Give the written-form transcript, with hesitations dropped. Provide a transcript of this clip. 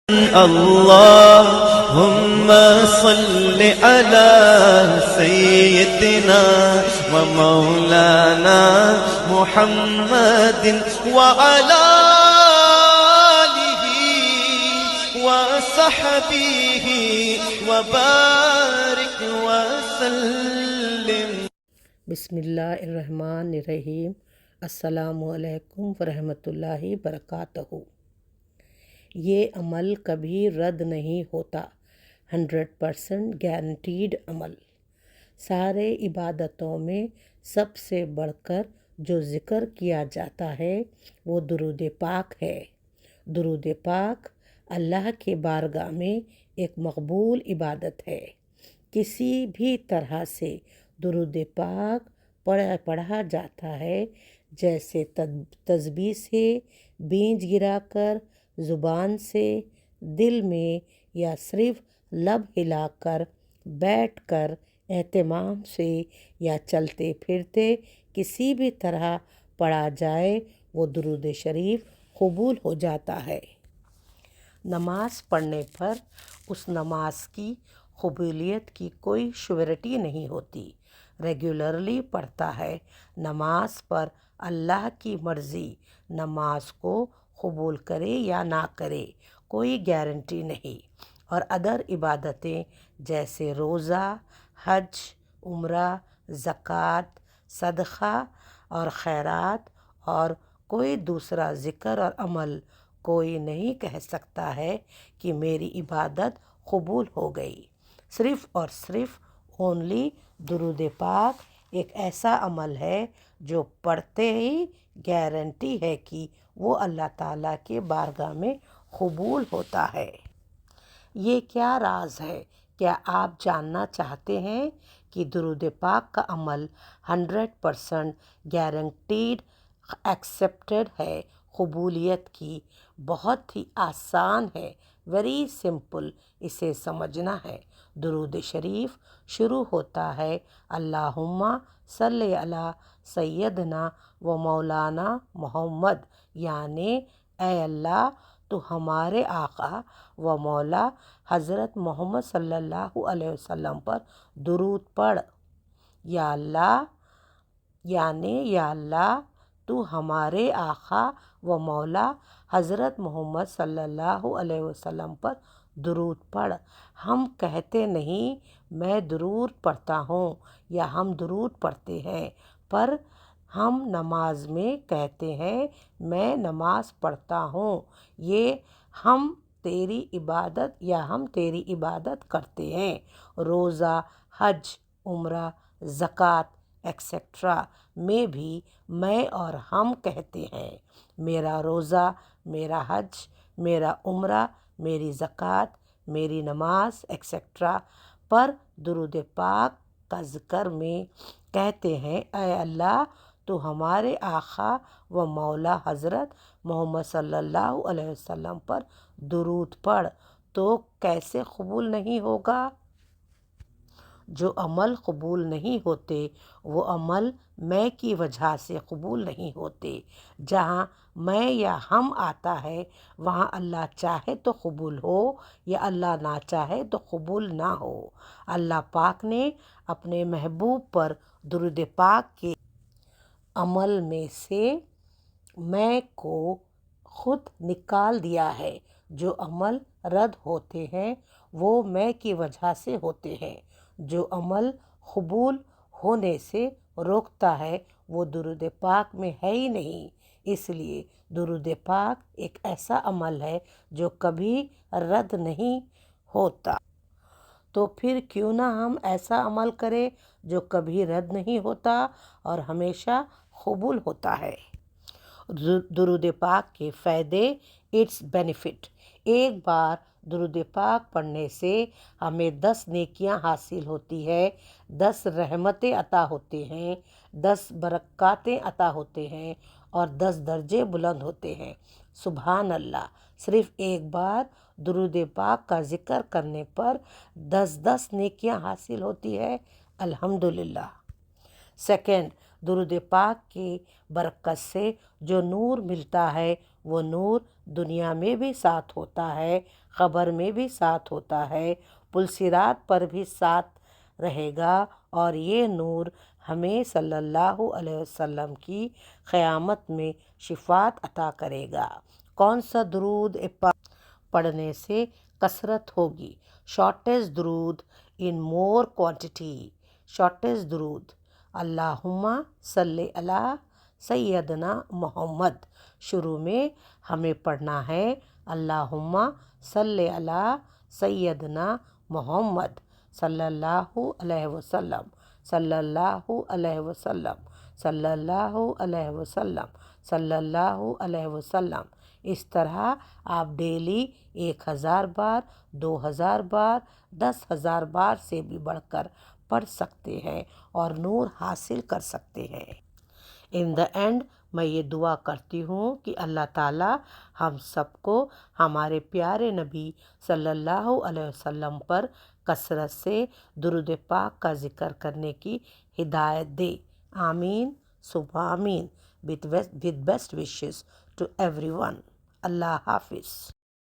اللهم صل على سيدنا ومولانا محمد وعلى آله وصحبه وبارك وسلم۔ بسم اللہ الرحمن الرحیم۔ السلام علیکم ورحمۃ اللہ وبرکاتہ۔ یہ عمل کبھی رد نہیں ہوتا، 100% گارنٹیڈ عمل۔ سارے عبادتوں میں سب سے بڑھ کر جو ذکر کیا جاتا ہے وہ درود پاک ہے۔ درود پاک اللہ کے بارگاہ میں ایک مقبول عبادت ہے۔ کسی بھی طرح سے درود پاک پڑھا جاتا ہے، جیسے تسبیح سے، بینج گرا کر، زبان سے، دل میں، یا صرف لب ہلا کر، بیٹھ کر، اہتمام سے یا چلتے پھرتے کسی بھی طرح پڑھا جائے وہ درود شریف قبول ہو جاتا ہے۔ نماز پڑھنے پر اس نماز کی قبولیت کی کوئی شیورٹی نہیں ہوتی۔ ریگولرلی پڑھتا ہے، نماز پر اللہ کی مرضی نماز کو قبول کرے یا نہ کرے، کوئی گارنٹی نہیں۔ اور ادر عبادتیں جیسے روزہ، حج، عمرہ، زکوٰۃ، صدقہ اور خیرات اور کوئی دوسرا ذکر اور عمل، کوئی نہیں کہہ سکتا ہے کہ میری عبادت قبول ہو گئی۔ صرف اور صرف اونلی درود پاک ایک ایسا عمل ہے جو پڑھتے ہی گارنٹی ہے کہ وہ اللہ تعالیٰ کے بارگاہ میں قبول ہوتا ہے۔ یہ کیا راز ہے؟ کیا آپ جاننا چاہتے ہیں کہ درود پاک کا عمل 100% گارنٹیڈ ایکسیپٹڈ ہے؟ قبولیت کی بہت ہی آسان ہے، ویری سمپل، اسے سمجھنا ہے۔ درود شریف شروع ہوتا ہے اللہم صلی علی سیدنا و مولانا محمد، یعنی اے اللہ تو ہمارے آقا و مولا حضرت محمد صلی اللہ علیہ وسلم پر درود پڑھ۔ یا اللہ، یعنی یا اللہ تو ہمارے آقا و مولا حضرت محمد صلی اللہ علیہ وسلم پر درود پڑھ۔ ہم کہتے نہیں میں درود پڑھتا ہوں یا ہم درود پڑھتے ہیں، پر ہم نماز میں کہتے ہیں میں نماز پڑھتا ہوں، یہ ہم تیری عبادت یا ہم تیری عبادت کرتے ہیں۔ روزہ، حج، عمرہ، زکوٰۃ ایکسیٹرا میں بھی میں اور ہم کہتے ہیں میرا روزہ، میرا حج، میرا عمرہ، میری زکوٰۃ، میری نماز ایکسیٹرا، پر درود پاک کا ذکر میں کہتے ہیں اے اللہ تو ہمارے آقا و مولا حضرت محمد صلی اللہ علیہ وسلم پر درود پڑھ۔ تو کیسے قبول نہیں ہوگا؟ جو عمل قبول نہیں ہوتے وہ عمل میں کی وجہ سے قبول نہیں ہوتے۔ جہاں میں یا ہم آتا ہے وہاں اللہ چاہے تو قبول ہو یا اللہ نہ چاہے تو قبول نہ ہو۔ اللہ پاک نے اپنے محبوب پر درود پاک کے عمل میں سے میں کو خود نکال دیا ہے۔ جو عمل رد ہوتے ہیں وہ میں کی وجہ سے ہوتے ہیں، جو عمل قبول ہونے سے روکتا ہے وہ درود پاک میں ہے ہی نہیں۔ اس لیے درود پاک ایک ایسا عمل ہے جو کبھی رد نہیں ہوتا۔ تو پھر کیوں نہ ہم ایسا عمل کریں جو کبھی رد نہیں ہوتا اور ہمیشہ قبول ہوتا ہے۔ درود پاک کے فائدے، اٹس بینیفٹ۔ ایک بار درود پاک پڑھنے سے ہمیں 10 نیکیاں حاصل ہوتی ہے، 10 رحمتیں عطا ہوتے ہیں، 10 برکاتیں عطا ہوتے ہیں اور 10 درجے بلند ہوتے ہیں۔ سبحان اللہ! صرف ایک بار درود پاک کا ذکر کرنے پر 10 نیکیاں حاصل ہوتی ہے، الحمدللہ۔ سیکنڈ، درود پاک کی برکت سے جو نور ملتا ہے وہ نور دنیا میں بھی ساتھ ہوتا ہے، قبر میں بھی ساتھ ہوتا ہے، پل صراط پر بھی ساتھ رہے گا، اور یہ نور ہمیں صلی اللہ علیہ وسلم کی قیامت میں شفاعت عطا کرے گا۔ کون سا درود پاک پڑھنے سے کثرت ہوگی؟ شارٹیسٹ درود ان مور کوانٹٹی، شارٹیسٹ درود اللہم صلی علی سیدنا محمد۔ شروع میں ہمیں پڑھنا ہے اللہم صلی علی سیدنا محمد صلی اللہ علیہ وسلم، صلی اللہ علیہ وسلم، صلی اللہ علیہ وسلم، صلی اللہ علیہ وسلم۔ اس طرح آپ ڈیلی 1000 بار، 2000 بار، 10,000 بار سے بھی بڑھ کر پڑھ سکتے ہیں اور نور حاصل کر سکتے ہیں۔ ان دا اینڈ میں یہ دعا کرتی ہوں کہ اللہ تعالیٰ ہم سب کو ہمارے پیارے نبی صلی اللہ علیہ وسلم پر کثرت سے درود پاک کا ذکر کرنے کی ہدایت دے۔ آمین ثم آمین۔ with best wishes to everyone۔ اللہ حافظ۔